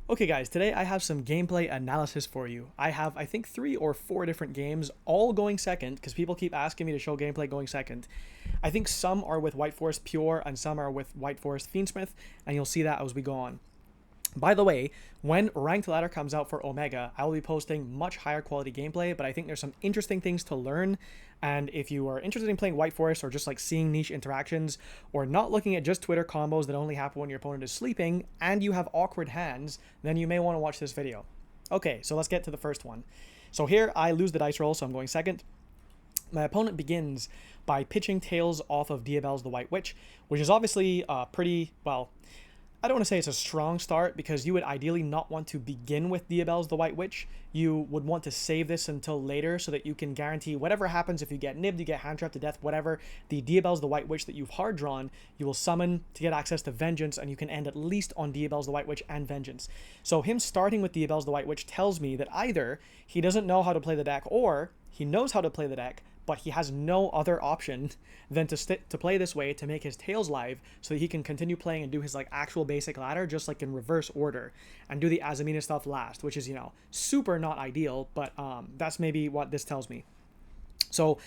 Okay guys, today I have some gameplay analysis for you. I have, I think, 3 or 4 different games, all going second, because people keep asking me to show gameplay going second. I think some are with White Forest Pure, and some are with White Forest Fiendsmith, and you'll see that as we go on. By the way, when Ranked Ladder comes out for Omega, I will be posting much higher quality gameplay, but I think there's some interesting things to learn. And if you are interested in playing White Forest or just like seeing niche interactions or not looking at just Twitter combos that only happen when your opponent is sleeping and you have awkward hands, then you may want to watch this video. Okay, so let's get to the first one. So here I lose the dice roll, so I'm going second. My opponent begins by pitching Tails off of Diabelle's the White Witch, which is obviously pretty, well, I don't want to say it's a strong start because you would ideally not want to begin with Diabelle's the White Witch. You would want to save this until later so that you can guarantee whatever happens, if you get nibbed, you get hand trapped to death, whatever, the Diabelle's the White Witch that you've hard drawn, you will summon to get access to Vengeance, and you can end at least on Diabelle's the White Witch and Vengeance. So him starting with Diabelle's the White Witch tells me that either he doesn't know how to play the deck or he knows how to play the deck, but he has no other option than to play this way to make his Tails live so that he can continue playing and do his like actual basic ladder just like in reverse order and do the Azamina stuff last, which is, you know, super not ideal, but that's maybe what this tells me. So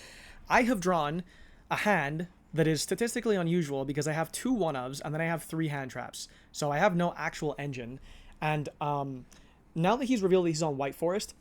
I have drawn a hand that is statistically unusual because I have 2 1-ofs and then I have 3 hand traps. So I have no actual engine. And now that he's revealed that he's on White Forest,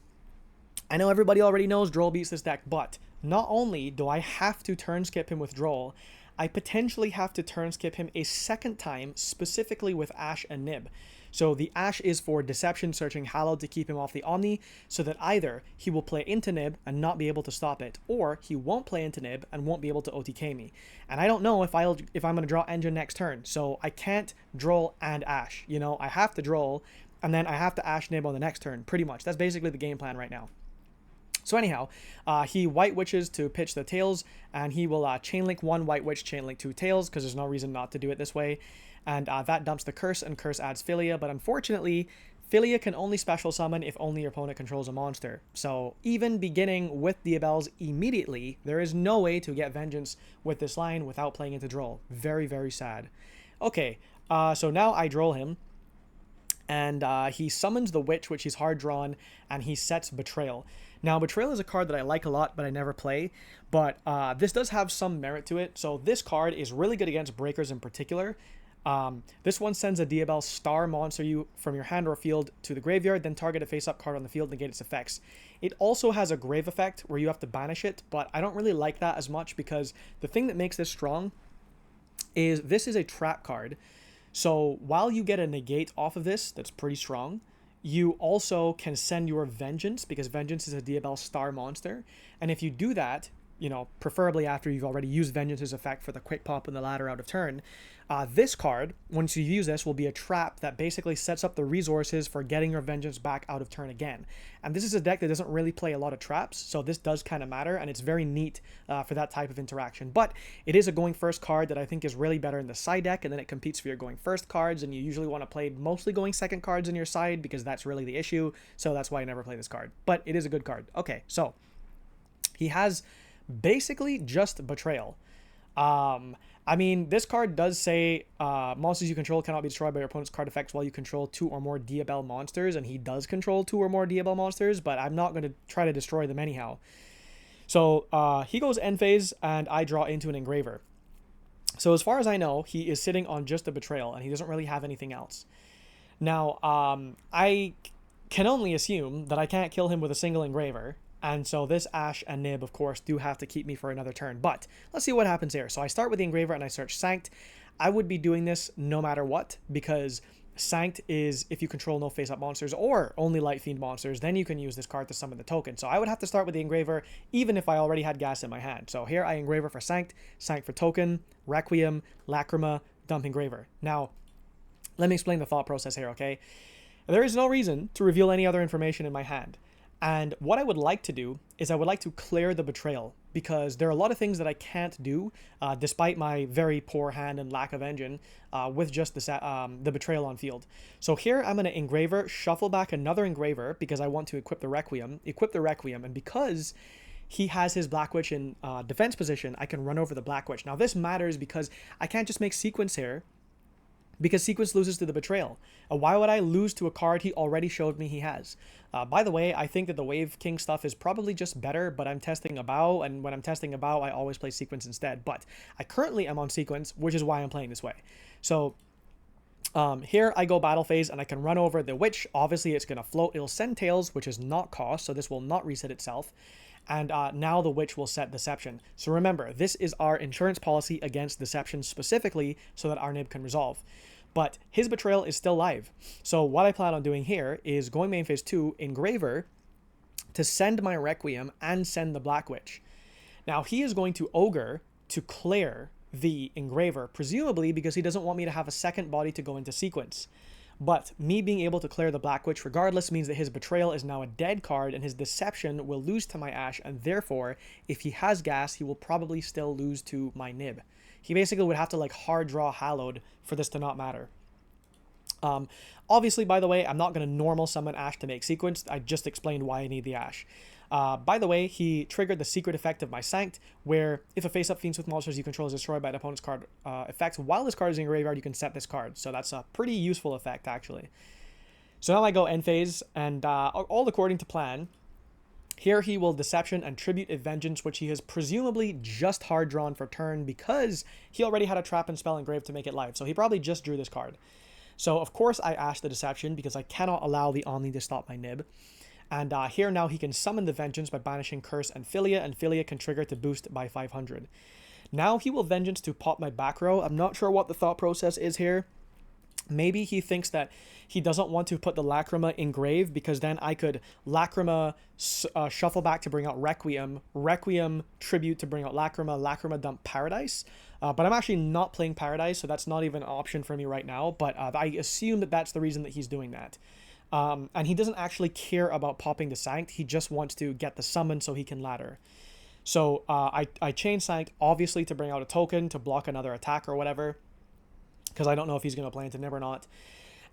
I know everybody already knows Droll beats this deck, but not only do I have to turn skip him with Droll, I potentially have to turn skip him a second time, specifically with Ash and Nib. So the Ash is for Deception Searching Hallowed to keep him off the Omni, so that either he will play into Nib and not be able to stop it, or he won't play into Nib and won't be able to OTK me. And I don't know if I'm going to draw Engine next turn, so I can't Droll and Ash. You know, I have to Droll, and then I have to Ash Nib on the next turn, pretty much. That's basically the game plan right now. So anyhow, he White Witches to pitch the Tails, and he will Chainlink 1 White Witch, Chainlink 2 Tails, because there's no reason not to do it this way. And that dumps the Curse, and Curse adds Philia, but unfortunately, Philia can only special summon if only your opponent controls a monster. So even beginning with Diabelle's immediately, there is no way to get Vengeance with this line without playing into Droll. Very, very sad. Okay, so now I Droll him. And he summons the Witch, which he's hard drawn, and he sets Betrayal. Now, Betrayal is a card that I like a lot, but I never play. But this does have some merit to it. So this card is really good against Breakers in particular. This one sends a Diabelle star monster you from your hand or field to the graveyard, then target a face-up card on the field and negate its effects. It also has a grave effect where you have to banish it, but I don't really like that as much because the thing that makes this strong is this is a trap card. So while you get a negate off of this, that's pretty strong, you also can send your Vengeance, because Vengeance is a Diabelle star monster. And if you do that, you know, preferably after you've already used Vengeance's effect for the quick pop and the ladder out of turn, this card, once you use this, will be a trap that basically sets up the resources for getting your Vengeance back out of turn again. And this is a deck that doesn't really play a lot of traps, so this does kind of matter, and it's very neat for that type of interaction. But it is a going first card that I think is really better in the side deck, and then it competes for your going first cards, and you usually want to play mostly going second cards in your side, because that's really the issue, so that's why I never play this card. But it is a good card. Okay, so he has basically just Betrayal. I mean, this card does say monsters you control cannot be destroyed by your opponent's card effects while you control 2 or more Diabelle monsters, and he does control 2 or more Diabelle monsters, but I'm not going to try to destroy them anyhow. So he goes end phase, and I draw into an Engraver. So as far as I know, he is sitting on just a Betrayal, and he doesn't really have anything else. Now, I can only assume that I can't kill him with a single Engraver, and so this Ash and Nib, of course, do have to keep me for another turn. But let's see what happens here. So I start with the Engraver and I search Sanct. I would be doing this no matter what, because Sanct is if you control no face-up monsters or only Light Fiend monsters, then you can use this card to summon the token. So I would have to start with the Engraver, even if I already had gas in my hand. So here I Engraver for Sanct, Sanct for token, Requiem, Lacrima, dump Engraver. Now, let me explain the thought process here, okay? There is no reason to reveal any other information in my hand. And what I would like to do is I would like to clear the Betrayal, because there are a lot of things that I can't do, despite my very poor hand and lack of engine, with just the Betrayal on field. So here I'm going to Engraver, shuffle back another Engraver, because I want to equip the Requiem, and because he has his Black Witch in defense position, I can run over the Black Witch. Now this matters because I can't just make sequence here because sequence loses to the betrayal. Why would I lose to a card he already showed me he has? By the way, I think that the Wave King stuff is probably just better, but I'm testing a bow, and when I'm testing a bow, I always play sequence instead. But I currently am on sequence, which is why I'm playing this way. So here I go battle phase, and I can run over the witch. Obviously, it's going to float. It'll send tails, which is not cost, so this will not reset itself. And now the witch will set deception. So remember, this is our insurance policy against deception specifically so that our nib can resolve. But his betrayal is still live. So what I plan on doing here is going main phase 2, Engraver, to send my Requiem and send the Black Witch. Now he is going to Ogre to clear the Engraver, presumably because he doesn't want me to have a second body to go into sequence. But me being able to clear the Black Witch regardless means that his betrayal is now a dead card and his deception will lose to my Ash, and therefore, if he has gas, he will probably still lose to my nib. He basically would have to like hard draw Hallowed for this to not matter. Obviously, by the way, I'm not going to normal summon Ash to make sequence. I just explained why I need the Ash. By the way, he triggered the secret effect of my Sanct, where if a face-up Fiends with monsters you control is destroyed by an opponent's card effect, while this card is in your graveyard, you can set this card. So that's a pretty useful effect, actually. So now I go end phase, and all according to plan. Here he will Deception and Tribute a Vengeance, which he has presumably just hard drawn for turn because he already had a trap and spell engraved to make it live. So he probably just drew this card. So of course I asked the Deception because I cannot allow the Omni to stop my nib. And here now he can summon the Vengeance by banishing Curse and Philia can trigger to boost by 500. Now he will Vengeance to pop my back row. I'm not sure what the thought process is here. Maybe he thinks that he doesn't want to put the Lacrima in grave because then I could Lacrima shuffle back to bring out Requiem, Requiem Tribute to bring out Lacrima, Lacrima dump Paradise. But I'm actually not playing Paradise, so that's not even an option for me right now. But I assume that that's the reason that he's doing that. And he doesn't actually care about popping the Sanct. He just wants to get the summon so he can ladder. So I chain Sanct, obviously, to bring out a token to block another attack or whatever, because I don't know if he's going to play into Nib or not.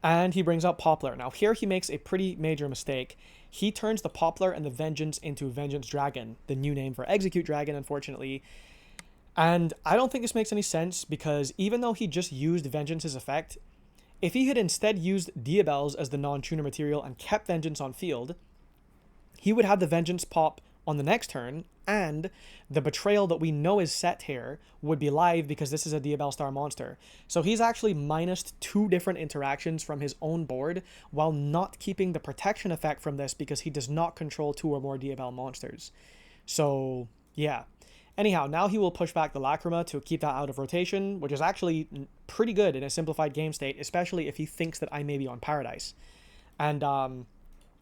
And he brings out Poplar. Now here he makes a pretty major mistake. He turns the Poplar and the Vengeance into Vengeance Dragon, the new name for Execute Dragon, unfortunately. And I don't think this makes any sense because even though he just used Vengeance's effect, if he had instead used Diabells as the non-tuner material and kept Vengeance on field, he would have the Vengeance pop on the next turn, and the Betrayal that we know is set here would be live because this is a Diabell Star monster. So he's actually minus 2 different interactions from his own board while not keeping the protection effect from this because he does not control 2 or more Diabell monsters. So, yeah. Anyhow, now he will push back the Lacrima to keep that out of rotation, which is actually pretty good in a simplified game state, especially if he thinks that I may be on Paradise. And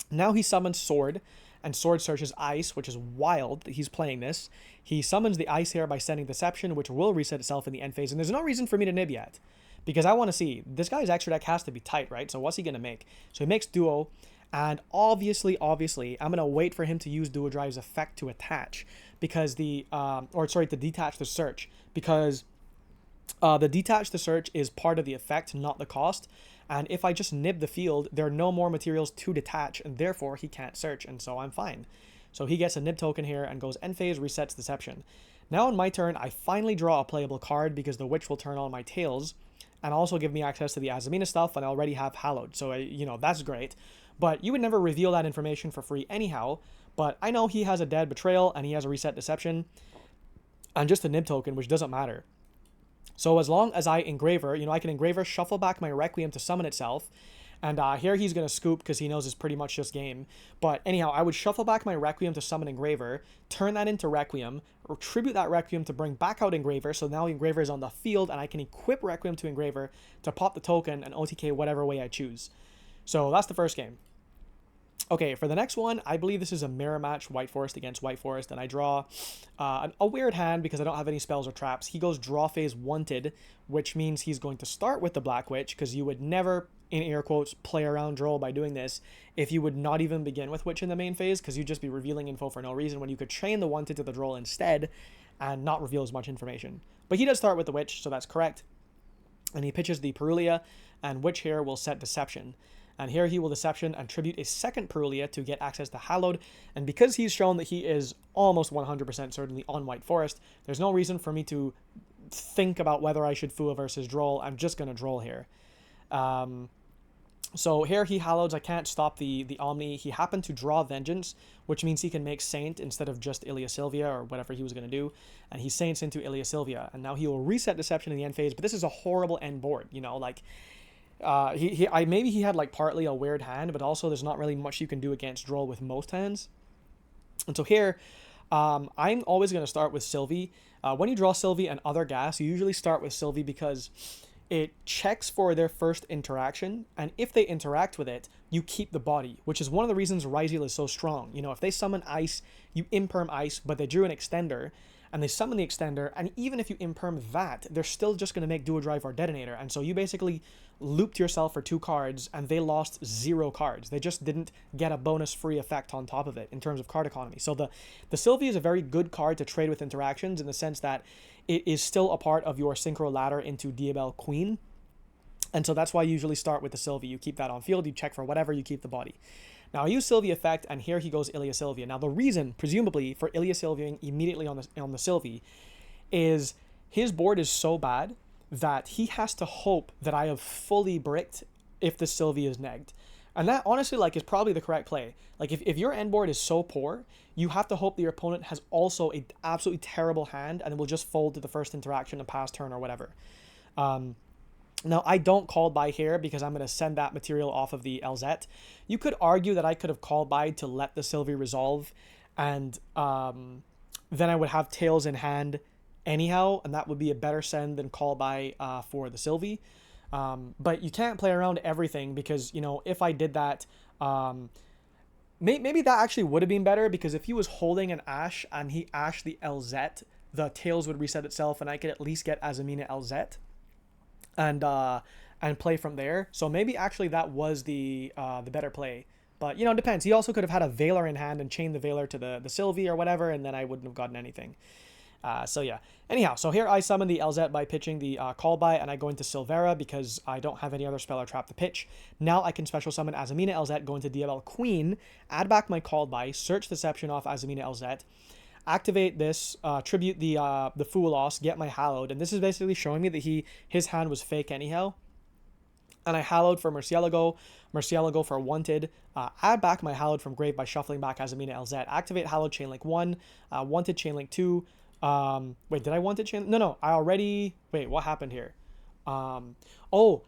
now he summons Sword, and Sword searches Ice, which is wild that he's playing this. He summons the Ice here by sending Deception, which will reset itself in the end phase, and there's no reason for me to nib yet, because I want to see, this guy's extra deck has to be tight, right? So what's he going to make? So he makes Duo, and obviously, I'm going to wait for him to use Duo Drive's effect to attach, because to detach the search, because the detach the search is part of the effect, not the cost. And if I just nib the field, there are no more materials to detach, and therefore he can't search, and so I'm fine. So he gets a nib token here and goes end phase, resets Deception. Now on my turn, I finally draw a playable card because the Witch will turn on my tails and also give me access to the Azamina stuff, and I already have Hallowed, so that's great. But you would never reveal that information for free anyhow, but I know he has a dead Betrayal and he has a reset Deception and just a nib token, which doesn't matter. So as long as I Engraver, I can Engraver, shuffle back my Requiem to summon itself, and here he's going to scoop because he knows it's pretty much just game. But anyhow, I would shuffle back my Requiem to summon Engraver, turn that into Requiem, or tribute that Requiem to bring back out Engraver, so now Engraver is on the field, and I can equip Requiem to Engraver to pop the token and OTK whatever way I choose. So that's the first game. Okay, for the next one, I believe this is a mirror match, White Forest against White Forest, and I draw a weird hand because I don't have any spells or traps. He goes draw phase Wanted, which means he's going to start with the Black Witch, because you would never, in air quotes, play around draw by doing this if you would not even begin with Witch in the main phase, because you'd just be revealing info for no reason when you could chain the Wanted to the draw instead and not reveal as much information. But he does start with the Witch, so that's correct. And he pitches the Perulia, and Witch here will set Deception. And here he will Deception and tribute a second Perulia to get access to Hallowed. And because he's shown that he is almost 100% certainly on White Forest, there's no reason for me to think about whether I should Fua versus Droll. I'm just going to Droll here. So here he hallows, I can't stop the Omni. He happened to draw Vengeance, which means he can make Saint instead of just Ilia Sylvia or whatever he was going to do. And he Saints into Ilia Sylvia. And now he will reset Deception in the end phase. But this is a horrible end board, you know, like... maybe he had like partly a weird hand, but also there's not really much you can do against Droll with most hands. And so here, I'm always going to start with Sylvie. When you draw Sylvie and other gas, you usually start with Sylvie because it checks for their first interaction, and if they interact with it, you keep the body, which is one of the reasons Ryzeal is so strong. You know, if they summon Ice, you imperm Ice, but they drew an Extender, and they summon the Extender, and even if you imperm that, they're still just going to make Duo Drive or Detonator, and so you basically looped yourself for 2 cards, and they lost 0 cards. They just didn't get a bonus free effect on top of it in terms of card economy. So the Sylvie is a very good card to trade with interactions in the sense that it is still a part of your Synchro ladder into Diabell Queen. And so that's why you usually start with the Sylvie. You keep that on field, you check for whatever, you keep the body. Now I use Sylvie effect, and here he goes Ilia Sylvia. Now the reason, presumably, for Ilia Sylviaing immediately on the Sylvie is his board is so bad that he has to hope that I have fully bricked if the Sylvie is negged. And that honestly like is probably the correct play. Like if your end board is so poor, you have to hope that your opponent has also a absolutely terrible hand and will just fold to the first interaction and pass turn or whatever. Now I don't call by here because I'm going to send that material off of the LZ. You could argue that I could have called by to let the Sylvie resolve, and then I would have Tails in hand anyhow, and that would be a better send than call by for the Sylvie. But you can't play around everything because, you know, if I did that, maybe that actually would have been better, because if he was holding an Ash and he Ashed the LZ, the Tails would reset itself and I could at least get Azamina LZ and play from there. So maybe actually that was the better play. But, you know, it depends. He also could have had a Veiler in hand and chained the Veiler to the Sylvie or whatever, and then I wouldn't have gotten anything. So yeah. Anyhow, so here I summon the LZ by pitching the call by, and I go into Silvera because I don't have any other spell or trap to pitch. Now I can special summon Azamina LZ, go into Diabell Queen, add back my call by, search Deception off Azamina LZ, activate this, tribute the Foolos, get my Hallowed, and this is basically showing me that his hand was fake anyhow. And I Hallowed for Murcielago for Wanted, add back my Hallowed from Grave by shuffling back Azamina LZ, activate Hallowed Chainlink 1, Wanted Chainlink 2, wait, did I want to chain? No, I already, wait, what happened here? Oh,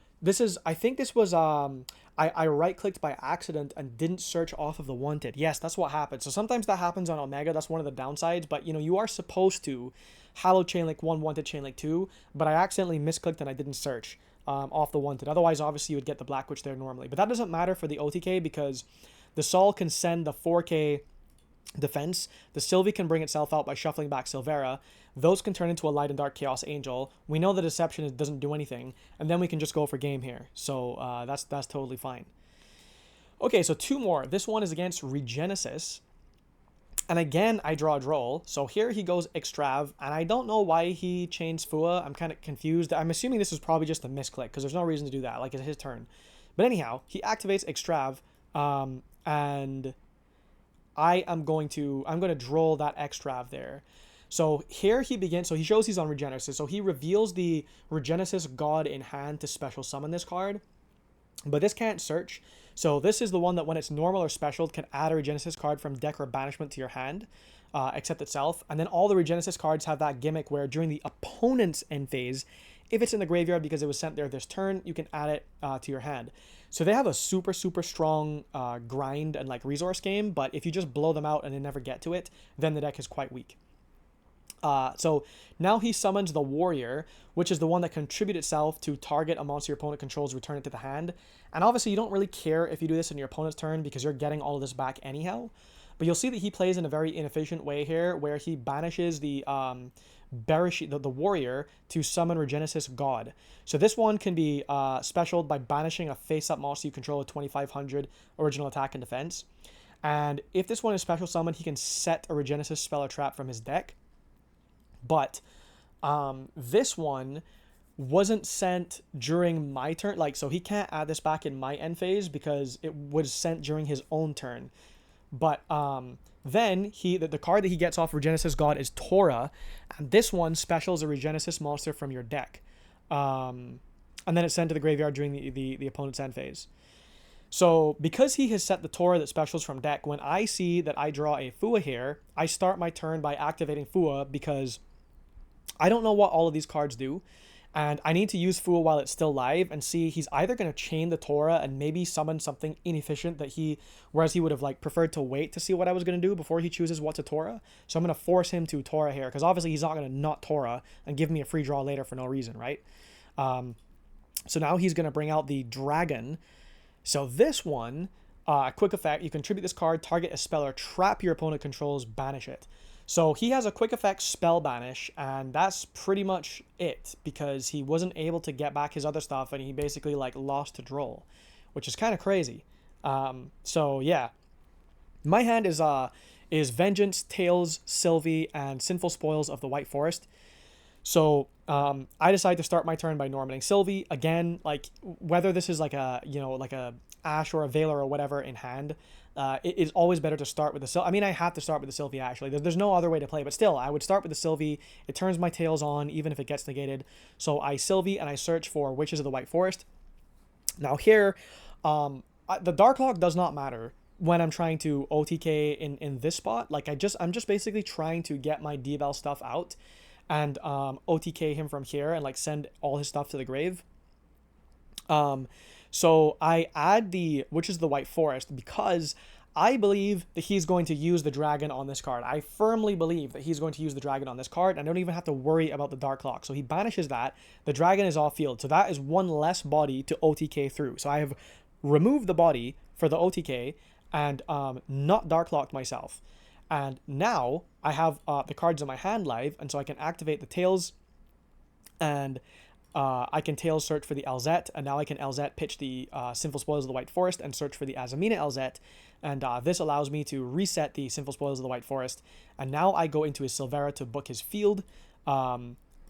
I think this was, I right-clicked by accident and didn't search off of the Wanted. Yes, that's what happened. So sometimes that happens on Omega. That's one of the downsides, but, you know, you are supposed to Hallowed Chainlink 1, Wanted Chainlink 2, but I accidentally misclicked and I didn't search off the Wanted. Otherwise, obviously, you would get the Black Witch there normally. But that doesn't matter for the OTK because the Sol can send the 4K defense. The Sylvie can bring itself out by shuffling back Silvera. Those can turn into a Light and Dark Chaos Angel. We know the Deception doesn't do anything, and then we can just go for game here. So that's totally fine. Okay, so 2 more. This one is against Regenesis. And again, I draw a Droll. So here he goes Extrav, and I don't know why he chains Fua. I'm kind of confused. I'm assuming this is probably just a misclick, because there's no reason to do that. Like, it's his turn. But anyhow, he activates Extrav, and I'm going to Droll that Extrav there. So here he begins, so he shows he's on Regenesis. So he reveals the Regenesis God in hand to special summon this card. But this can't search. So this is the one that when it's normal or special can add a Regenesis card from deck or banishment to your hand, except itself. And then all the Regenesis cards have that gimmick where during the opponent's end phase, if it's in the graveyard because it was sent there this turn, you can add it to your hand. So they have a super, super strong grind and like resource game, but if you just blow them out and then never get to it, then the deck is quite weak. So now he summons the Warrior, which is the one that contributes itself to target a monster your opponent controls, return it to the hand. And obviously you don't really care if you do this in your opponent's turn because you're getting all of this back anyhow. But you'll see that he plays in a very inefficient way here, where he banishes the Warrior to summon Regenesis God. So this one can be specialed by banishing a face-up monster you control with 2500 original attack and defense. And if this one is special summoned, he can set a Regenesis spell or trap from his deck. But this one wasn't sent during my turn. Like, so he can't add this back in my end phase because it was sent during his own turn. But then the card that he gets off Regenesis God is Tora, and this one specials a Regenesis monster from your deck. and then it's sent to the graveyard during the opponent's end phase. So because he has set the Tora that specials from deck, when I see that I draw a Fua here, I start my turn by activating Fua because I don't know what all of these cards do. And I need to use Fua while it's still live and see he's either going to chain the Tora and maybe summon something inefficient whereas he would have like preferred to wait to see what I was going to do before he chooses what to Tora. So I'm going to force him to Tora here because obviously he's not going to not Tora and give me a free draw later for no reason, right? So now he's going to bring out the Dragon. So this one, quick effect, you contribute this card, target a spell or trap your opponent controls, banish it. So he has a quick effect spell banish, and that's pretty much it because he wasn't able to get back his other stuff and he basically like lost to Droll, which is kind of crazy. So yeah, my hand is Vengeance, Tails, Sylvie, and Sinful Spoils of the White Forest. So I decide to start my turn by normaling Sylvie again. Like whether this is like a Ash or a Veiler or whatever in hand, it is always better to start with the Sylvie. I mean, I have to start with the Sylvie actually. There's no other way to play, but still, I would start with the Sylvie. It turns my Tails on even if it gets negated. So I Sylvie and I search for Witches of the White Forest. Now here, the Dark Lock does not matter when I'm trying to OTK in this spot. Like I'm just basically trying to get my D-Bell stuff out and OTK him from here and like send all his stuff to the grave. So I add the Witches of the White Forest because I believe that he's going to use the Dragon on this card. I firmly believe that he's going to use the Dragon on this card, and I don't even have to worry about the Dark Lock. So he banishes that. The Dragon is off field. So that is one less body to OTK through. So I have removed the body for the OTK and not Dark Locked myself. And now I have the cards in my hand live, and so I can activate the Tails, and I can Tails search for the LZ, and now I can LZ pitch the Sinful Spoils of the White Forest and search for the Azamina LZ, and this allows me to reset the Sinful Spoils of the White Forest, and now I go into his Silvera to book his field,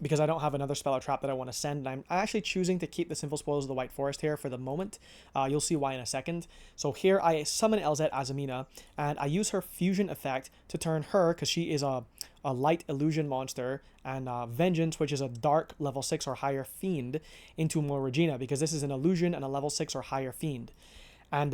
because I don't have another spell or trap that I want to send, and I'm actually choosing to keep the Sinful Spoils of the White Forest here for the moment. You'll see why in a second. So here I summon LZ Azamina, and I use her fusion effect to turn her, because she is a light illusion monster, and Vengeance, which is a dark level 6 or higher fiend, into more Regina, because this is an illusion and a level 6 or higher fiend. And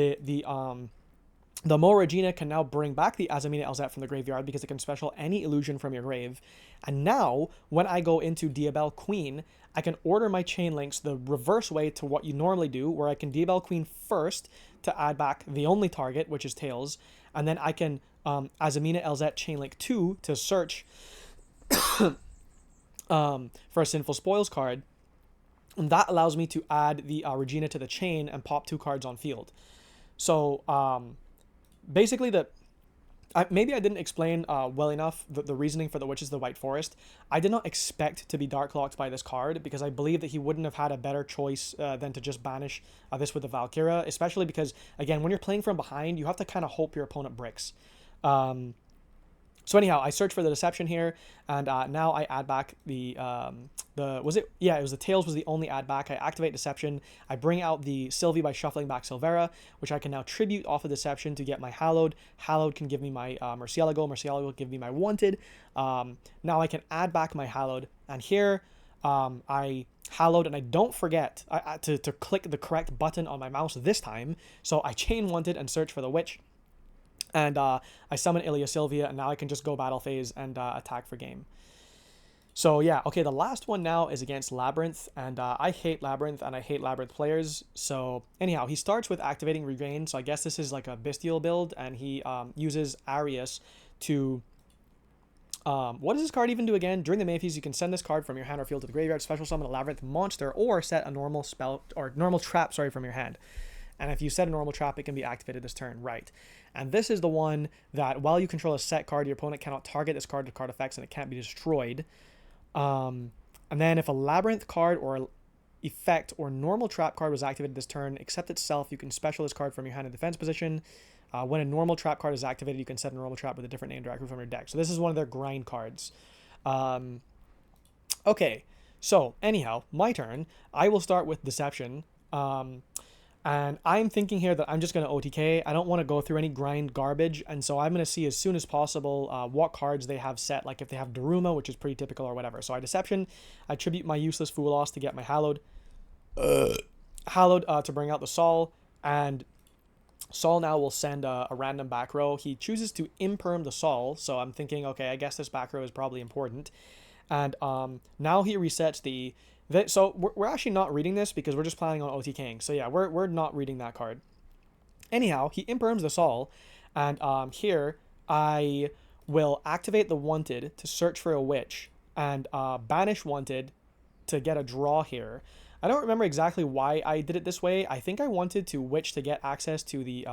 the Mo Regina can now bring back the Azamina LZ from the graveyard because it can special any illusion from your grave. And now, when I go into Diabell Queen, I can order my chain links the reverse way to what you normally do, where I can Diabell Queen first to add back the only target, which is Tails, and then I can Azamina LZ chain link 2 to search for a Sinful Spoils card. And that allows me to add the Regina to the chain and pop 2 cards on field. So, basically, maybe I didn't explain well enough the reasoning for the Witches of the White Forest. I did not expect to be Dark Locked by this card because I believe that he wouldn't have had a better choice than to just banish this with the Valkyria, especially because, again, when you're playing from behind, you have to kind of hope your opponent bricks. So anyhow, I search for the Deception here, and now I add back it was the Tails was the only add back. I activate Deception. I bring out the Sylvie by shuffling back Silvera, which I can now tribute off of Deception to get my Hallowed. Hallowed can give me my Murcielago. Murcielago will give me my Wanted. Now I can add back my Hallowed, and here I Hallowed, and I don't forget to click the correct button on my mouse this time. So I chain Wanted and search for the Witch. And I summon Ilia Sylvia, and now I can just go battle phase and attack for game. So yeah, okay, the last one now is against Labyrinth, and I hate Labyrinth, and I hate Labyrinth players. So anyhow, he starts with activating Regain, so I guess this is like a Bestial build, and he uses Arius to... what does this card even do again? During the main phase, you can send this card from your hand or field to the graveyard, special summon a Labyrinth monster, or set a normal spell, or normal trap, from your hand. And if you set a normal trap, it can be activated this turn, right? And this is the one that while you control a set card, your opponent cannot target this card to card effects, and it can't be destroyed. And then if a Labyrinth card or effect or normal trap card was activated this turn, except itself, you can special this card from your hand in defense position. When a normal trap card is activated, you can set a normal trap with a different name directly from your deck. So this is one of their grind cards. Okay, so anyhow, my turn. I will start with Deception. And I'm thinking here that I'm just going to OTK. I don't want to go through any grind garbage. And so I'm going to see as soon as possible what cards they have set. Like if they have Daruma, which is pretty typical or whatever. So I Deception. I tribute my useless Foolos to get my Hallowed. Hallowed to bring out the Sol, and Sol now will send a random back row. He chooses to imperm the Sol, so I'm thinking, okay, I guess this back row is probably important. And now he resets the... So we're actually not reading this because we're just planning on OTKing. So yeah, we're not reading that card. Anyhow, he imperms the Sol, and here I will activate the Wanted to search for a Witch, and banish Wanted to get a draw here. I don't remember exactly why I did it this way. I think I wanted to Witch to get access to the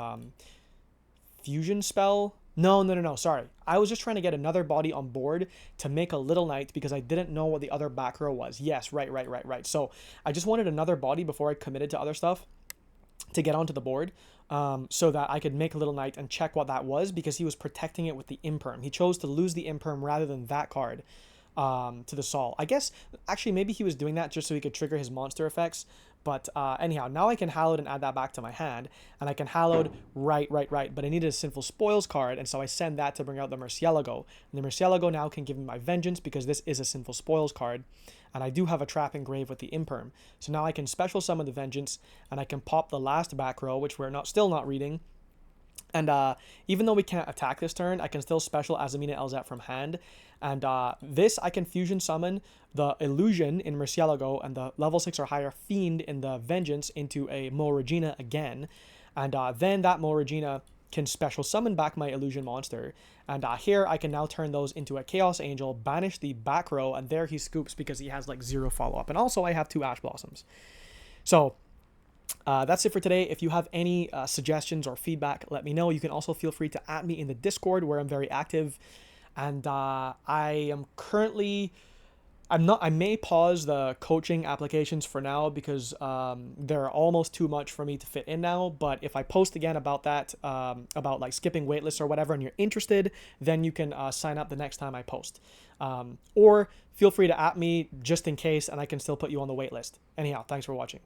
fusion spell. No. Sorry. I was just trying to get another body on board to make a Little Knight because I didn't know what the other back row was. Yes, right. So I just wanted another body before I committed to other stuff to get onto the board, so that I could make a Little Knight and check what that was, because he was protecting it with the Imperm. He chose to lose the Imperm rather than that card to the Sol. I guess, actually, maybe he was doing that just so he could trigger his monster effects. But anyhow, now I can Hallowed and add that back to my hand, and I can Hallowed right. But I needed a Sinful Spoils card, and so I send that to bring out the Murcielago. And the Murcielago now can give me my Vengeance because this is a Sinful Spoils card, and I do have a Trap Engrave with the Imperm. So now I can special summon the Vengeance, and I can pop the last back row, which we're still not reading. And even though we can't attack this turn, I can still special Azamina Elzat from hand. And this, I can fusion summon the Illusion in Murcielago and the level 6 or higher Fiend in the Vengeance into a Mo Regina again. And then that Mo Regina can special summon back my Illusion monster. And here I can now turn those into a Chaos Angel, banish the back row, and there he scoops because he has like 0 follow-up. And also I have 2 Ash Blossoms. So that's it for today. If you have any suggestions or feedback, let me know. You can also feel free to @me in the Discord where I'm very active. And I am currently... I may pause the coaching applications for now because they're almost too much for me to fit in now. But if I post again about that, about like skipping waitlists or whatever, and you're interested, then you can sign up the next time I post. Or feel free to @me just in case, and I can still put you on the waitlist. Anyhow, thanks for watching.